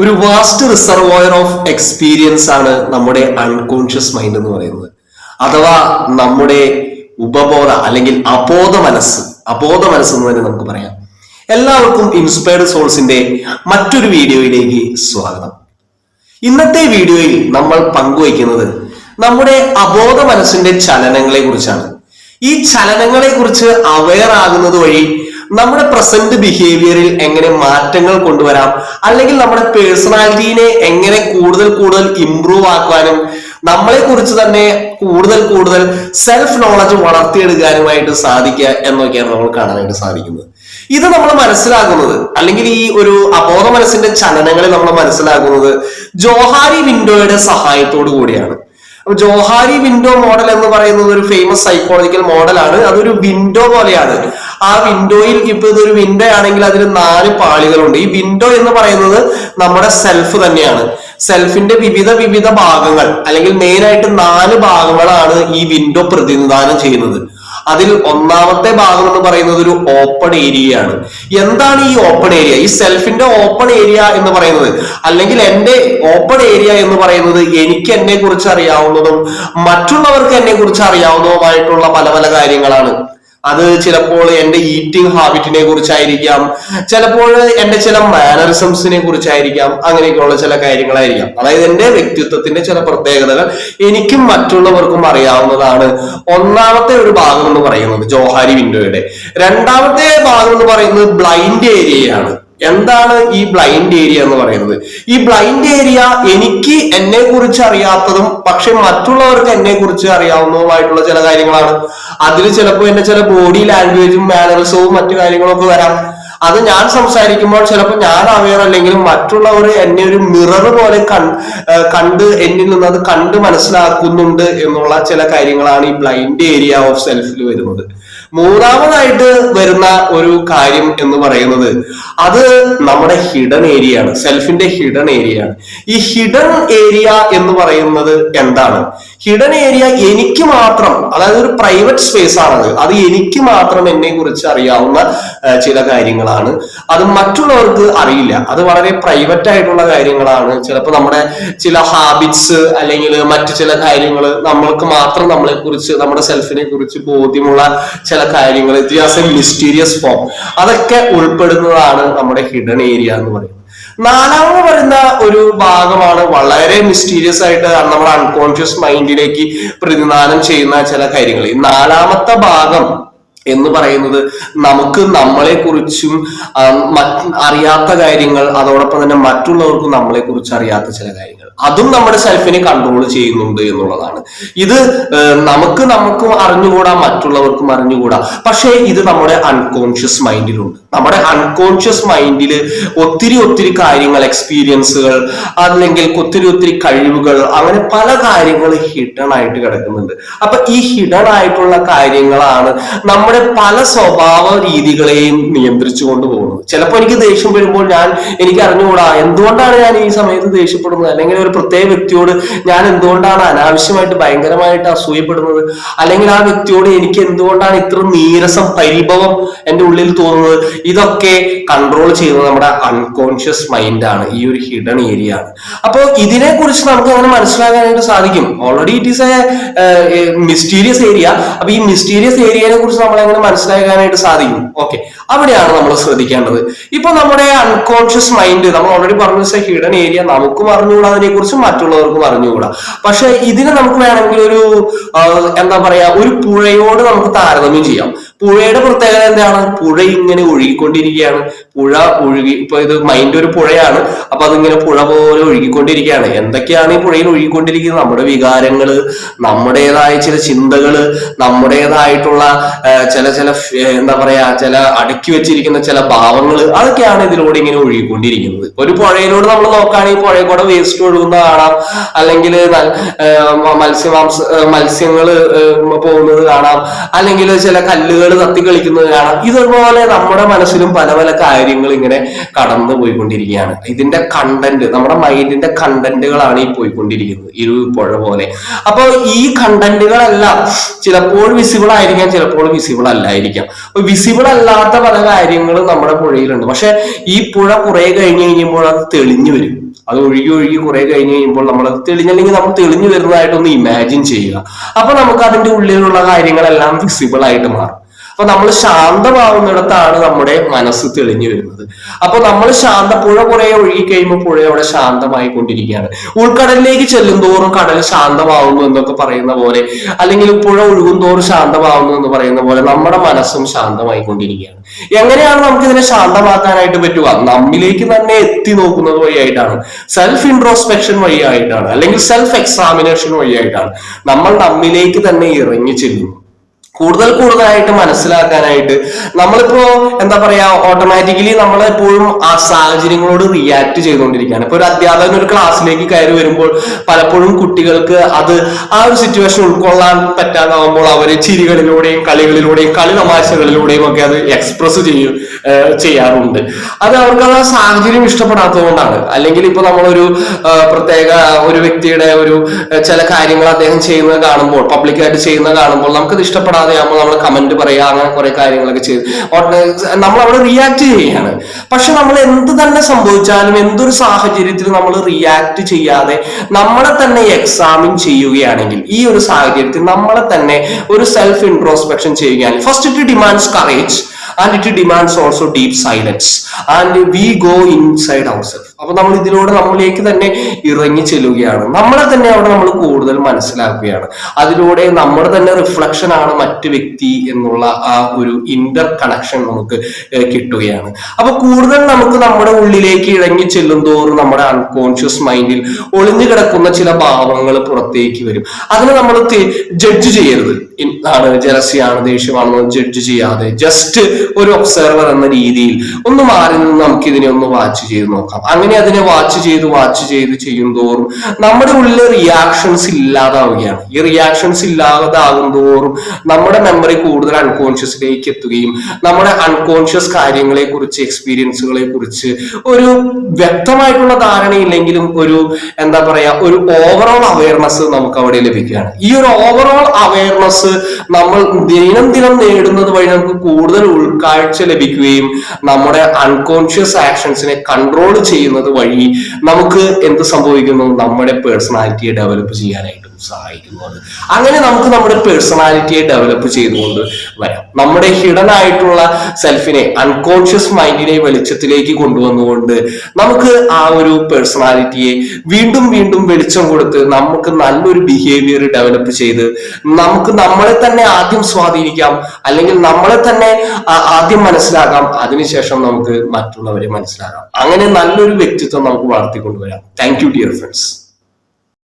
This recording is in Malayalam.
ഒരു വാസ്റ്റ് റിസർവോയർ ഓഫ് എക്സ്പീരിയൻസ് ആണ് നമ്മുടെ അൺകോൺഷ്യസ് മൈൻഡ് എന്ന് പറയുന്നത്. അഥവാ നമ്മുടെ ഉപബോധ അല്ലെങ്കിൽ അബോധ മനസ്സ് എന്ന് തന്നെ നമുക്ക് പറയാം. എല്ലാവർക്കും ഇൻസ്പയർഡ് സോൾസിന്റെ മറ്റൊരു വീഡിയോയിലേക്ക് സ്വാഗതം. ഇന്നത്തെ വീഡിയോയിൽ നമ്മൾ പങ്കുവയ്ക്കുന്നത് നമ്മുടെ അബോധ മനസ്സിന്റെ ചലനങ്ങളെ കുറിച്ചാണ്. ഈ ചലനങ്ങളെ കുറിച്ച് അവെയർ ആകുന്നത് വഴി നമ്മുടെ പ്രസന്റ് ബിഹേവിയറിൽ എങ്ങനെ മാറ്റങ്ങൾ കൊണ്ടുവരാം, അല്ലെങ്കിൽ നമ്മുടെ പേഴ്സണാലിറ്റീനെ എങ്ങനെ കൂടുതൽ ഇംപ്രൂവ് ആക്കാനും നമ്മളെ കുറിച്ച് തന്നെ കൂടുതൽ സെൽഫ് നോളജ് വളർത്തിയെടുക്കാനുമായിട്ട് സാധിക്കുക എന്നൊക്കെയാണ് നമ്മൾ കാണാനായിട്ട് സാധിക്കുന്നത്. ഇത് നമ്മൾ മനസ്സിലാക്കുന്നത്, അല്ലെങ്കിൽ ഈ ഒരു അബോധ മനസ്സിന്റെ ചലനങ്ങളെ നമ്മൾ മനസ്സിലാക്കുന്നത് ജോഹാരി വിൻഡോയുടെ സഹായത്തോടു കൂടിയാണ്. അപ്പൊ ജോഹാരി വിൻഡോ മോഡൽ എന്ന് പറയുന്നത് ഒരു ഫേമസ് സൈക്കോളജിക്കൽ മോഡലാണ്. അതൊരു വിൻഡോ പോലെയാണ്. ആ വിൻഡോയിൽ ഇപ്പൊ ഇതൊരു വിൻഡോ ആണെങ്കിൽ അതിൽ 4 പാളികളുണ്ട്. ഈ വിൻഡോ എന്ന് പറയുന്നത് നമ്മുടെ സെൽഫ് തന്നെയാണ്. സെൽഫിന്റെ വിവിധ ഭാഗങ്ങൾ, അല്ലെങ്കിൽ മെയിൻ ആയിട്ട് 4 ഭാഗങ്ങളാണ് ഈ വിൻഡോ പ്രതിനിധാനം ചെയ്യുന്നത്. അതിൽ ഒന്നാമത്തെ ഭാഗം എന്ന് പറയുന്നത് ഒരു ഓപ്പൺ ഏരിയയാണ്. എന്താണ് ഈ ഓപ്പൺ ഏരിയ? ഈ സെൽഫിന്റെ ഓപ്പൺ ഏരിയ എന്ന് പറയുന്നത്, അല്ലെങ്കിൽ എന്റെ ഓപ്പൺ ഏരിയ എന്ന് പറയുന്നത് എനിക്ക് എന്നെ കുറിച്ച് അറിയാവുന്നതും മറ്റുള്ളവർക്ക് എന്നെ കുറിച്ച് അറിയാവുന്നതുമായിട്ടുള്ള പല കാര്യങ്ങളാണ്. അത് ചിലപ്പോൾ എന്റെ ഈറ്റിംഗ് ഹാബിറ്റിനെ കുറിച്ചായിരിക്കാം, ചിലപ്പോൾ എന്റെ ചില മാനറിസംസിനെ കുറിച്ചായിരിക്കാം, അങ്ങനെയൊക്കെയുള്ള ചില കാര്യങ്ങളായിരിക്കാം. അതായത് എന്റെ വ്യക്തിത്വത്തിന്റെ ചില പ്രത്യേകതകൾ എനിക്കും മറ്റുള്ളവർക്കും അറിയാവുന്നതാണ് ഒന്നാമത്തെ ഒരു ഭാഗം എന്ന് പറയുന്നത് ജോഹാരി വിൻഡോയുടെ. രണ്ടാമത്തെ ഭാഗം എന്ന് പറയുന്നത് ബ്ലൈൻഡ് ഏരിയയാണ്. എന്താണ് ഈ ബ്ലൈൻഡ് ഏരിയ എന്ന് പറയുന്നത്? ഈ ബ്ലൈൻഡ് ഏരിയ എനിക്ക് എന്നെ കുറിച്ച് അറിയാത്തതും പക്ഷെ മറ്റുള്ളവർക്ക് എന്നെ കുറിച്ച് അറിയാവുന്നതുമായിട്ടുള്ള ചില കാര്യങ്ങളാണ്. അതിൽ ചിലപ്പോൾ എന്റെ ചില ബോഡി ലാംഗ്വേജും മാനറിസവും മറ്റു കാര്യങ്ങളൊക്കെ വരാം. അത് ഞാൻ സംസാരിക്കുമ്പോൾ ചിലപ്പോൾ ഞാൻ അവെയർ അല്ലെങ്കിലും മറ്റുള്ളവർ എന്നെ ഒരു മിറർ പോലെ കണ്ട് എന്നിൽ നിന്ന് അത് കണ്ട് മനസ്സിലാക്കുന്നുണ്ട് എന്നുള്ള ചില കാര്യങ്ങളാണ് ഈ ബ്ലൈൻഡ് ഏരിയ ഓഫ് സെൽഫിൽ വരുന്നത്. മൂന്നാമതായിട്ട് വരുന്ന ഒരു കാര്യം എന്ന് പറയുന്നത് അത് നമ്മുടെ ഹിഡൻ ഏരിയ ആണ്. സെൽഫിന്റെ ഹിഡൻ ഏരിയ ആണ്. ഈ ഹിഡൻ ഏരിയ എന്ന് പറയുന്നത് എന്താണ്? ഹിഡൻ ഏരിയ എനിക്ക് മാത്രം, അതായത് ഒരു പ്രൈവറ്റ് സ്പേസ് ആണത്. അത് എനിക്ക് മാത്രം എന്നെ കുറിച്ച് അറിയാവുന്ന ചില കാര്യങ്ങളാണ്. അത് മറ്റുള്ളവർക്ക് അറിയില്ല. അത് വളരെ പ്രൈവറ്റ് ആയിട്ടുള്ള കാര്യങ്ങളാണ്. ചിലപ്പോൾ നമ്മുടെ ചില ഹാബിറ്റ്സ് അല്ലെങ്കിൽ മറ്റു ചില കാര്യങ്ങൾ നമ്മൾക്ക് മാത്രം നമ്മളെ കുറിച്ച്, നമ്മുടെ സെൽഫിനെ കുറിച്ച് ബോധ്യമുള്ള ചില കാര്യങ്ങൾ, മിസ്റ്റീരിയസ് ഫോം, അതൊക്കെ ഉൾപ്പെടുന്നതാണ് നമ്മുടെ ഹിഡൻ ഏരിയ എന്ന് പറയുന്നത്. നാലാമത് വരുന്ന ഒരു ഭാഗമാണ് വളരെ മിസ്റ്റീരിയസ് ആയിട്ട് നമ്മുടെ അൺകോൺഷ്യസ് മൈൻഡിലേക്ക് പ്രതിനിധാനം ചെയ്യുന്ന ചില കാര്യങ്ങൾ. ഈ നാലാമത്തെ ഭാഗം എന്ന് പറയുന്നത് നമുക്ക് നമ്മളെ കുറിച്ചും അറിയാത്ത കാര്യങ്ങൾ, അതോടൊപ്പം തന്നെ മറ്റുള്ളവർക്കും നമ്മളെ കുറിച്ച് അറിയാത്ത ചില കാര്യങ്ങൾ, അതും നമ്മുടെ സെൽഫിനെ കൺട്രോൾ ചെയ്യുന്നുണ്ട് എന്നുള്ളതാണ്. ഇത് നമുക്കും അറിഞ്ഞുകൂടാ, മറ്റുള്ളവർക്കും അറിഞ്ഞുകൂടാ. പക്ഷേ ഇത് നമ്മുടെ അൺകോൺഷ്യസ് മൈൻഡിലുണ്ട്. നമ്മുടെ അൺകോൺഷ്യസ് മൈൻഡിൽ ഒത്തിരി കാര്യങ്ങൾ, എക്സ്പീരിയൻസുകൾ, അല്ലെങ്കിൽ ഒത്തിരി കഴിവുകൾ, അങ്ങനെ പല കാര്യങ്ങൾ ഹിഡൻ ആയിട്ട് കിടക്കുന്നുണ്ട്. അപ്പൊ ഈ ഹിഡൻ ആയിട്ടുള്ള കാര്യങ്ങളാണ് നമ്മുടെ പല സ്വഭാവ രീതികളെയും നിയന്ത്രിച്ചു കൊണ്ടുപോകുന്നത്. ചിലപ്പോൾ എനിക്ക് ദേഷ്യം വരുമ്പോൾ എനിക്ക് അറിഞ്ഞുകൂടാ എന്തുകൊണ്ടാണ് ഞാൻ ഈ സമയത്ത് ദേഷ്യപ്പെടുന്നത്, അല്ലെങ്കിൽ ഒരു പ്രത്യേക വ്യക്തിയോട് ഞാൻ എന്തുകൊണ്ടാണ് അനാവശ്യമായിട്ട് ഭയങ്കരമായിട്ട് അസൂയപ്പെടുന്നത്, അല്ലെങ്കിൽ ആ വ്യക്തിയോട് എനിക്ക് എന്തുകൊണ്ടാണ് ഇത്ര നീരസം, പരിഭവം എന്റെ ഉള്ളിൽ തോന്നുന്നത്. ഇതൊക്കെ കൺട്രോൾ ചെയ്യുന്നത് നമ്മുടെ അൺകോൺഷ്യസ് മൈൻഡാണ്, ഈ ഒരു ഹിഡൻ ഏരിയ ആണ്. അപ്പോൾ ഇതിനെ കുറിച്ച് നമുക്ക് അങ്ങനെ മനസ്സിലാക്കാനായിട്ട് സാധിക്കും. Already it is A mysterious area. അപ്പൊ ഈ മിസ്റ്റീരിയസ് ഏരിയയെ കുറിച്ച് നമ്മൾ എങ്ങനെ മനസ്സിലാക്കാനായിട്ട് സാധിക്കും? ഓക്കെ, അവിടെയാണ് നമ്മൾ ശ്രദ്ധിക്കേണ്ടത്. ഇപ്പൊ നമ്മുടെ അൺകോൺഷ്യസ് മൈൻഡ് നമ്മൾ ഓൾറെഡി പറഞ്ഞ ഹിഡൻ ഏരിയ നമുക്കും അറിഞ്ഞുകൂടാ, അതിനെ കുറിച്ച് മറ്റുള്ളവർക്കും അറിഞ്ഞുകൂടാ. പക്ഷെ ഇതിനെ നമുക്ക് വേണമെങ്കിൽ ഒരു ഒരു പുഴയോട് നമുക്ക് താരതമ്യം ചെയ്യാം. പുഴയുടെ പ്രത്യേകത എന്താണ്? പുഴ ഇങ്ങനെ ഒഴുകിക്കൊണ്ടിരിക്കുകയാണ്. പുഴ ഇപ്പൊ ഇത് മൈൻഡ് ഒരു പുഴയാണ്. അപ്പൊ അതിങ്ങനെ പുഴ പോലെ ഒഴുകിക്കൊണ്ടിരിക്കുകയാണ്. എന്തൊക്കെയാണ് ഈ പുഴയിൽ ഒഴുകിക്കൊണ്ടിരിക്കുന്നത്? നമ്മുടെ വികാരങ്ങള്, നമ്മുടേതായ ചില ചിന്തകള്, നമ്മുടേതായിട്ടുള്ള ചില ചില അടുക്കി വെച്ചിരിക്കുന്ന ചില ഭാവങ്ങൾ, അതൊക്കെയാണ് ഇതിലൂടെ ഇങ്ങനെ ഒഴുകിക്കൊണ്ടിരിക്കുന്നത്. ഒരു പുഴയിലൂടെ നമ്മൾ നോക്കുകയാണെങ്കിൽ പുഴയിൽ കൂടെ വേസ്റ്റ് ഒഴുകുന്ന കാണാം, അല്ലെങ്കിൽ മത്സ്യങ്ങൾ പോകുന്നത് കാണാം, അല്ലെങ്കിൽ ചില കല്ലുകൾ തത്തി കളിക്കുന്നത് കാണാം. ഇതുപോലെ നമ്മുടെ മനസ്സിലും പല കാര്യങ്ങൾ കാര്യങ്ങൾ ഇങ്ങനെ കടന്നു പോയിക്കൊണ്ടിരിക്കുകയാണ്. ഇതിന്റെ കണ്ടന്റ്, നമ്മുടെ മൈൻഡിന്റെ കണ്ടന്റുകളാണ് ഈ പോയിക്കൊണ്ടിരിക്കുന്നത്, ഈ ഒരു പുഴ പോലെ. അപ്പൊ ഈ കണ്ടന്റുകളെല്ലാം ചിലപ്പോൾ വിസിബിൾ ആയിരിക്കാം, ചിലപ്പോൾ വിസിബിൾ അല്ലായിരിക്കാം. അപ്പൊ വിസിബിൾ അല്ലാത്ത പല കാര്യങ്ങളും നമ്മുടെ പുഴയിലുണ്ട്. പക്ഷെ ഈ പുഴ കുറെ കഴിഞ്ഞ് കഴിയുമ്പോൾ അത് തെളിഞ്ഞു വരും. അത് ഒഴുകി ഒഴുകി കുറെ കഴിഞ്ഞ് കഴിയുമ്പോൾ നമ്മൾ തെളിഞ്ഞല്ലെങ്കിൽ നമ്മൾ തെളിഞ്ഞു വരുന്നതായിട്ടൊന്ന് ഇമാജിൻ ചെയ്യുക. അപ്പൊ നമുക്ക് അതിന്റെ ഉള്ളിലുള്ള കാര്യങ്ങളെല്ലാം വിസിബിൾ ആയിട്ട് മാറും. അപ്പൊ നമ്മൾ ശാന്തമാവുന്നിടത്താണ് നമ്മുടെ മനസ്സ് തെളിഞ്ഞു വരുന്നത്. അപ്പൊ നമ്മൾ പുഴ കുറെ ഒഴുകി കഴിയുമ്പോൾ പുഴ അവിടെ ശാന്തമായി കൊണ്ടിരിക്കുകയാണ്. ഉൾക്കടലിലേക്ക് ചെല്ലും തോറും കടൽ ശാന്തമാവുന്നു എന്നൊക്കെ പറയുന്ന പോലെ, അല്ലെങ്കിൽ പുഴ ഒഴുകും തോറും ശാന്തമാവുന്നു എന്ന് പറയുന്ന പോലെ നമ്മുടെ മനസ്സും ശാന്തമായി കൊണ്ടിരിക്കുകയാണ്. എങ്ങനെയാണ് നമുക്ക് ഇതിനെ ശാന്തമാക്കാനായിട്ട് പറ്റുക? നമ്മിലേക്ക് തന്നെ എത്തി നോക്കുന്നത് വഴിയായിട്ടാണ്, സെൽഫ് ഇൻട്രോസ്പെക്ഷൻ വഴിയായിട്ടാണ്, അല്ലെങ്കിൽ സെൽഫ് എക്സാമിനേഷൻ വഴിയായിട്ടാണ്. നമ്മൾ നമ്മിലേക്ക് തന്നെ ഇറങ്ങി ചെല്ലുന്നു. കൂടുതലായിട്ട് മനസ്സിലാക്കാനായിട്ട് നമ്മളിപ്പോ എന്താ പറയാ, ഓട്ടോമാറ്റിക്കലി നമ്മളെപ്പോഴും ആ സാഹചര്യങ്ങളോട് റിയാക്ട് ചെയ്തുകൊണ്ടിരിക്കുകയാണ്. ഇപ്പൊ ഒരു അധ്യാപകൻ ഒരു ക്ലാസ്സിലേക്ക് കയറി വരുമ്പോൾ പലപ്പോഴും കുട്ടികൾക്ക് അത് ആ ഒരു സിറ്റുവേഷൻ ഉൾക്കൊള്ളാൻ പറ്റാതാവുമ്പോൾ അവര് ചിരികളിലൂടെയും കളികളിലൂടെയും തമാശകളിലൂടെയും ഒക്കെ അത് എക്സ്പ്രസ് ചെയ്യാറുണ്ട്. അത് അവർക്ക് ആ സാഹചര്യം ഇഷ്ടപ്പെടാത്തതുകൊണ്ടാണ്. അല്ലെങ്കിൽ ഇപ്പൊ നമ്മളൊരു പ്രത്യേക ഒരു വ്യക്തിയുടെ ചില കാര്യങ്ങൾ അദ്ദേഹം ചെയ്യുന്നത് കാണുമ്പോൾ, പബ്ലിക്കായിട്ട് ചെയ്യുന്നത് കാണുമ്പോൾ നമുക്കത് ഇഷ്ടപ്പെടാതെ നമ്മൾ കമന്റ് പറയുക, അങ്ങനെ കുറെ കാര്യങ്ങളൊക്കെ ചെയ്ത് നമ്മൾ അവിടെ റിയാക്ട് ചെയ്യുകയാണ്. പക്ഷെ നമ്മൾ എന്ത് തന്നെ സംഭവിച്ചാലും, എന്തൊരു സാഹചര്യത്തിൽ നമ്മൾ റിയാക്ട് ചെയ്യാതെ നമ്മളെ തന്നെ എക്സാമിൻ ചെയ്യുകയാണെങ്കിൽ, ഈ ഒരു സാഹചര്യത്തിൽ നമ്മളെ തന്നെ ഒരു സെൽഫ് ഇൻട്രോസ്പെക്ഷൻ ചെയ്യുകയാണെങ്കിൽ, first it demands courage and it demands also deep silence and we go inside ourselves. അപ്പൊ നമ്മൾ ഇതിലൂടെ നമ്മളിലേക്ക് തന്നെ ഇറങ്ങി ചെല്ലുകയാണ്. നമ്മളെ തന്നെ അവിടെ നമ്മൾ കൂടുതൽ മനസ്സിലാക്കുകയാണ്. അതിലൂടെ നമ്മുടെ തന്നെ റിഫ്ലക്ഷൻ ആണ് മറ്റു വ്യക്തി എന്നുള്ള ആ ഒരു ഇന്റർ കണക്ഷൻ നമുക്ക് കിട്ടുകയാണ്. അപ്പൊ കൂടുതൽ നമുക്ക് നമ്മുടെ ഉള്ളിലേക്ക് ഇറങ്ങി ചെല്ലും തോറും നമ്മുടെ അൺകോൺഷ്യസ് മൈൻഡിൽ ഒളിഞ്ഞു കിടക്കുന്ന ചില ഭാവങ്ങൾ പുറത്തേക്ക് വരും. അതിനെ നമ്മൾ ജഡ്ജ് ചെയ്യരുത്. ആണ് ജലസിയാണ്, ദേഷ്യമാണെന്ന് ജഡ്ജ് ചെയ്യാതെ ജസ്റ്റ് ഒരു ഒബ്സർവർ എന്ന രീതിയിൽ ഒന്ന് മാറി നിന്ന് നമുക്ക് ഇതിനെ ഒന്ന് വാച്ച് ചെയ്ത് നോക്കാം. അങ്ങനെ അതിനെ വാച്ച് ചെയ്ത് ചെയ്യും തോറും നമ്മുടെ ഉള്ളിൽ റിയാക്ഷൻസ് ഇല്ലാതാവുകയാണ്. ഈ റിയാക്ഷൻസ് ഇല്ലാതാകും തോറും നമ്മുടെ മെമ്മറി കൂടുതൽ അൺകോൺഷ്യസിലേക്ക് എത്തുകയും നമ്മുടെ അൺകോൺഷ്യസ് കാര്യങ്ങളെ കുറിച്ച്, എക്സ്പീരിയൻസുകളെ കുറിച്ച് ഒരു വ്യക്തമായിട്ടുള്ള ധാരണയില്ലെങ്കിലും ഒരു എന്താ പറയാ, ഒരു ഓവറോൾ അവയർനെസ് നമുക്ക് അവിടെ ലഭിക്കുകയാണ്. ഈ ഒരു ഓവറോൾ അവയർനെസ് നമ്മൾ ദിനം നേടുന്നത് വഴി നമുക്ക് കൂടുതൽ ഉൾക്കാഴ്ച ലഭിക്കുകയും നമ്മുടെ അൺകോൺഷ്യസ് ആക്ഷൻസിനെ കൺട്രോൾ ചെയ്യുന്നത് വഴി നമുക്ക് എന്ത് സംഭവിക്കുന്നു, നമ്മുടെ പേഴ്സണാലിറ്റിയെ ഡെവലപ്പ് ചെയ്യാനായിട്ട് സഹായിക്കുന്നത്. അങ്ങനെ നമുക്ക് നമ്മുടെ പേഴ്സണാലിറ്റിയെ ഡെവലപ്പ് ചെയ്തുകൊണ്ട് വരാം. നമ്മുടെ ഹിഡൻ ആയിട്ടുള്ള സെൽഫിനെ, അൺകോൺഷ്യസ് മൈൻഡിനെ വെളിച്ചത്തിലേക്ക് കൊണ്ടുവന്നുകൊണ്ട് നമുക്ക് ആ ഒരു പേഴ്സണാലിറ്റിയെ വീണ്ടും വെളിച്ചം കൊടുത്ത് നമുക്ക് നല്ലൊരു ബിഹേവിയർ ഡെവലപ്പ് ചെയ്ത് നമുക്ക് നമ്മളെ തന്നെ ആദ്യം സ്വാധീനിക്കാം, അല്ലെങ്കിൽ നമ്മളെ തന്നെ ആദ്യം മനസ്സിലാക്കാം, അതിനുശേഷം നമുക്ക് മറ്റുള്ളവരെ മനസ്സിലാക്കാം. അങ്ങനെ നല്ലൊരു വ്യക്തിത്വം നമുക്ക് വളർത്തിക്കൊണ്ടുവരാം. Thank you dear friends.